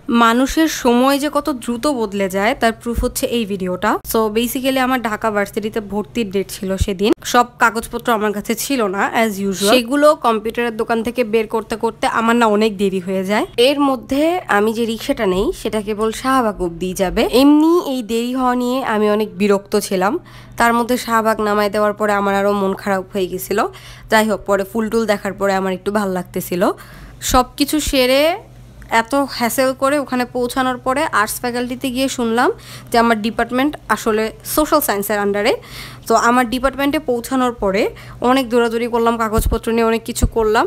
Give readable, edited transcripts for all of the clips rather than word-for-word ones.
মানুষের সময় যে কত দ্রুত বদলে যায় তার প্রুফ হচ্ছে এই ভিডিওটা। সো বেসিক্যালি আমার ঢাকা ভার্সিটিতে ভর্তির ডেট ছিল সেদিন। সব কাগজপত্র আমার কাছে ছিল না অ্যাজ ইউজুয়াল, সেগুলো কম্পিউটারের দোকান থেকে বের করতে করতে আমার না অনেক দেরি হয়ে যায়। এর মধ্যে আমি যে রিক্সাটা নেই সেটা কেবল শাহবাগ অব্দি যাবে। এমনি এই দেরি হওয়া নিয়ে আমি অনেক বিরক্ত ছিলাম। তার মধ্যে শাহবাগ নামাই দেওয়ার পরে আমার আরও মন খারাপ হয়ে গেছিল। যাই হোক, পরে ফুলটুল দেখার পরে আমার একটু ভালো লাগতেছিল। সব কিছু সেরে এত হ্যাসেল করে ওখানে পৌঁছানোর পরে আর্টস ফ্যাকাল্টিতে গিয়ে শুনলাম যে আমার ডিপার্টমেন্ট আসলে সোশ্যাল সায়েন্সের আন্ডারে। তো আমার ডিপার্টমেন্টে পৌঁছানোর পরে অনেক দৌড়াদৌড়ি করলাম, কাগজপত্র নিয়ে অনেক কিছু করলাম।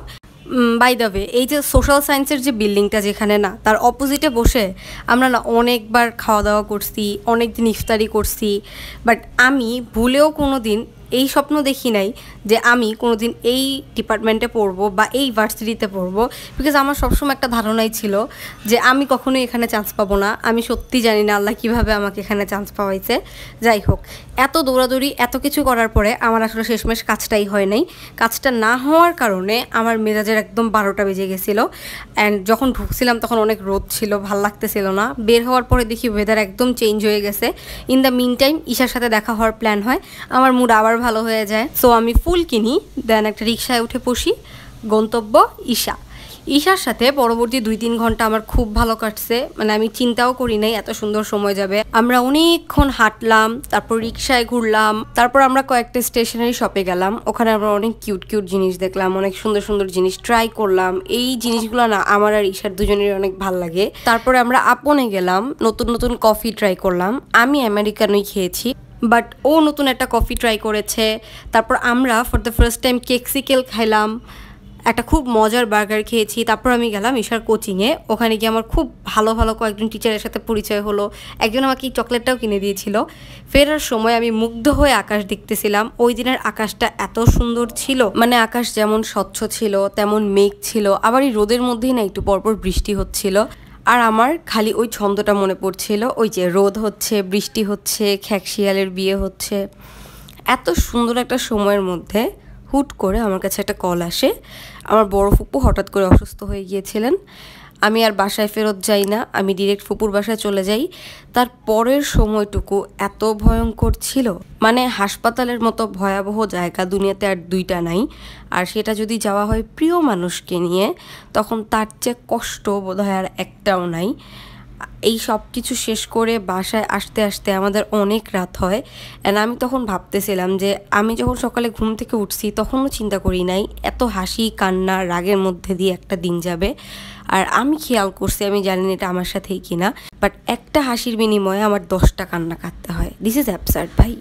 বাই দ্য ওয়ে, এই যে সোশ্যাল সায়েন্সের যে বিল্ডিংটা যেখানে না, তার অপোজিটে বসে আমরা না অনেকবার খাওয়া দাওয়া করছি, অনেক দিন ইফতারি করছি। বাট আমি ভুলেও কোনো দিন এই স্বপ্ন দেখি নাই যে আমি কোনোদিন এই ডিপার্টমেন্টে পড়বো বা এই ভার্সিটিতে পড়বো। বিকজ আমার সবসময় একটা ধারণাই ছিল যে আমি কখনোই এখানে চান্স পাবো না। আমি সত্যি জানি না আল্লাহ কীভাবে আমাকে এখানে চান্স পাওয়াইছে। যাই হোক, এত দৌড়াদৌড়ি এত কিছু করার পরে আমার আসলে শেষমেশ কাজটাই হয় নাই। কাজটা না হওয়ার কারণে আমার মেজাজের একদম 12টা বেজে গেছিলো। অ্যান্ড যখন ঢুকছিলাম তখন অনেক রোদ ছিল, ভাল লাগতেছিল না। বের হওয়ার পরে দেখি ওয়েদার একদম চেঞ্জ হয়ে গেছে। ইন দ্য মিন টাইম ঈশার সাথে দেখা হওয়ার প্ল্যান হয়, আমার মুড আবার ভালো হয়ে যায়। সো আমি ফুল কিনি, দেন একটা রিক্সায় উঠে বসি, গন্তব্য ঈশা। ঈশার সাথে পরবর্তী 2-3 ঘন্টা আমার খুব ভালো কাটছে। মানে আমি চিন্তাও করি নাই এত সুন্দর সময় যাবে। আমরা অনেকক্ষণ হাঁটলাম, তারপর রিক্সায় ঘুরলাম, তারপর আমরা কয়েকটা স্টেশনারি শপে গেলাম। ওখানে আমরা অনেক কিউট কিউট জিনিস দেখলাম, অনেক সুন্দর সুন্দর জিনিস ট্রাই করলাম। এই জিনিসগুলো না আমার আর ঈশার দুজনের অনেক ভাল লাগে। তারপরে আমরা আপনে গেলাম, নতুন নতুন কফি ট্রাই করলাম। আমি আমেরিকানোই খেয়েছি, বাট ও নতুন একটা কফি ট্রাই করেছে। তারপর আমরা ফর দ্য ফার্স্ট টাইম কেকসিকেল খাইলাম, একটা খুব মজার বার্গার খেয়েছি। তারপর আমি গেলাম ঈশার কোচিংয়ে। ওখানে গিয়ে আমার খুব ভালো ভালো কয়েকজন টিচারের সাথে পরিচয় হলো। একজন আমাকে এই চকলেটটাও কিনে দিয়েছিল। ফেরার সময় আমি মুগ্ধ হয়ে আকাশ দেখতেছিলাম। ওই দিনের আকাশটা এত সুন্দর ছিল, মানে আকাশ যেমন স্বচ্ছ ছিল তেমন মেঘ ছিল, আবার এই রোদের মধ্যেই না একটু পরপর বৃষ্টি হচ্ছিল। আর আমার খালি ওই ছন্দটা মনে পড়ছিল, ওই যে রোদ হচ্ছে, বৃষ্টি হচ্ছে, খ্যাকশিয়ালের বিয়ে হচ্ছে। এত সুন্দর একটা সময়ের মধ্যে হুট করে আমার কাছে একটা কল আসে। আমার বড় ফুপু হঠাৎ করে অসুস্থ হয়ে গিয়েছিলেন। আমি আর বাসায় ফেরত যাই না, আমি ডিরেক্ট ফুপুর বাসায় চলে যাই। তার পরের সময়টুকু এত ভয়ঙ্কর ছিল, মানে হাসপাতালের মতো ভয়াবহ জায়গা দুনিয়াতে আর 2টা নাই। আর সেটা যদি যাওয়া হয় প্রিয় মানুষকে নিয়ে, তখন তার চেয়ে কষ্ট বোধহয় আর একটাও নাই। এই সব কিছু শেষ করে বাসায় আসতে আসতে আমাদের অনেক রাত হয়। অ্যান্ড আমি তখন ভাবতেছিলাম যে আমি যখন সকালে ঘুম থেকে উঠছি তখনও চিন্তা করি নাই এত হাসি কান্না রাগের মধ্যে দিয়ে একটা দিন যাবে। আর আমি খেয়াল করছি, আমি জানি না এটা আমার সাথেই কিনা, বাট একটা হাসির বিনিময়ে আমার 10টা কান্না কাটতে হয়। দিস ইজ অ্যাবসার্ড ভাই।